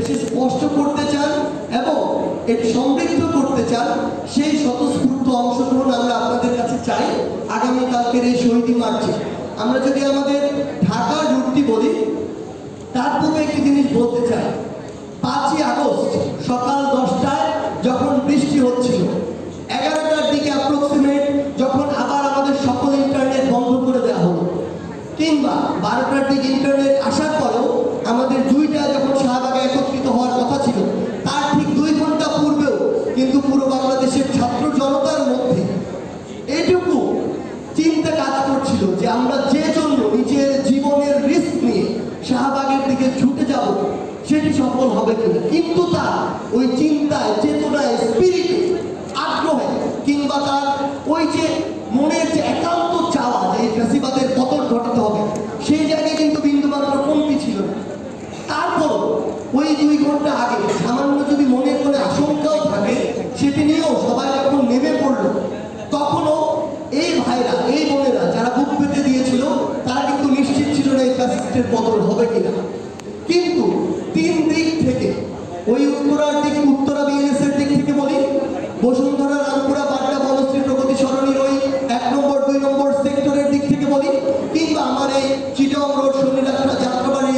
বেশি স্পষ্ট করতে চান এবং এটি সমৃদ্ধ করতে চান, সেই স্বতঃস্ফূর্ত অংশগ্রহণ আমরা আপনাদের কাছে চাই আগামীকালকের এই শহীদ মার্চে। আমরা যদি আমাদের ঢাকার রুটটি বলি, তার পূর্বে একটি জিনিস বলতে চাই। 5ই আগস্ট সকাল 10টায় যখন বৃষ্টি হচ্ছিল, 11টার দিকে অ্যাপ্রক্সিমেট যখন আবার আমাদের সকল ইন্টারনেট বন্ধ করে দেওয়া হলো, কিংবা 12টার দিকে ইন্টারনেট আসার পরেও আমাদের 2টায় যখন শাহবাগে একত্রিত হওয়ার কথা ছিল, তার ঠিক 2 ঘন্টা পূর্বেও কিন্তু পুরো বাংলাদেশের ছাত্র জনতার মধ্যে এইটুকু চিন্তা কাজ করছিল যে আমরা যে জন্য নিজের জীবনের রিস্ক নিয়ে শাহবাগের দিকে ছুটে যাব, সেটি সফল হবে কিনা। কিন্তু তার ওই চিন্তায়, চেতনায়, স্পিরিটে, আগ্রহে, কিংবা তার ওই যে মনের যে একান্ত চাওয়া যে এই ফ্যাসিবাদের পতন ঘটাতে হবে, সেই জায়গায় কিন্তু বিন্দুমাত্র কমতি ছিল না। তারপর ওই 2 ঘন্টা আগে সামান্য যদি মনের করে আশঙ্কাও থাকে, সেটি নিয়েও সবাই যখন নেমে পড়ল, তখনও এই ভাইরা, এই বোনেরা যারা বুক পেতে দিয়েছিল, তারা কিন্তু নিশ্চিত ছিল না এই ফ্যাসিস্টের পতন হবে কিনা। কিন্তু 3 দিক থেকে, ওই উত্তরার দিক, উত্তরা বিএনএস এর দিক থেকে বলি, বসুন্ধরা, রামপুরা, বাড্ডা, বনশ্রী, প্রগতি সরণির ওই 1 নম্বর 2 নম্বর সেক্টরের দিক থেকে বলি, কিংবা আমার এই চিটং রোড, শনিরাত্রা, যাত্রাবাড়ি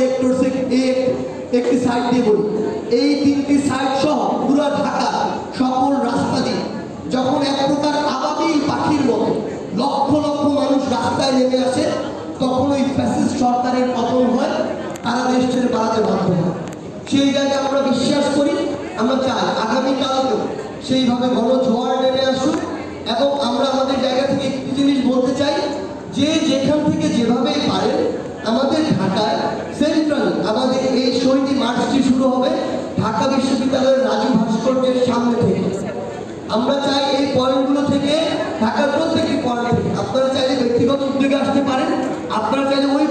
একটি সাইড দিয়ে বলি, এই 3টি সাইড সহ পুরো ঢাকা সকল রাস্তা দিয়ে যখন এক প্রকার আবাবিল পাখির মতো লক্ষ লক্ষ মানুষ রাস্তায় নেমে আসে, তখন ওই ফ্যাসিস্ট সরকারের পতন হয়, তারা দেশ ছেড়ে পালাতে বাধ্য হয়। সেই জায়গায় আমরা বিশ্বাস করি, আমরা চাই আগামীকালকেও সেইভাবে গণঝড় নেমে আসুক। এবং আমরা আমাদের জায়গা থেকে একটি জিনিস বলতে চাই, যে যেখান থেকে যেভাবেই পারেন, আমাদের ঢাকায় সেন্ট্রাল আমাদের এই শহীদ মার্চটি শুরু হবে ঢাকা বিশ্ববিদ্যালয়ের রাজু ভাস্কর্যের সামনে থেকে। আমরা চাই এই পয়েন্টগুলো থেকে, ঢাকার প্রত্যেকটি পয়েন্ট থেকে আপনারা চাইলে ব্যক্তিগত উদ্যোগে আসতে পারেন, আপনারা চাইলে ওই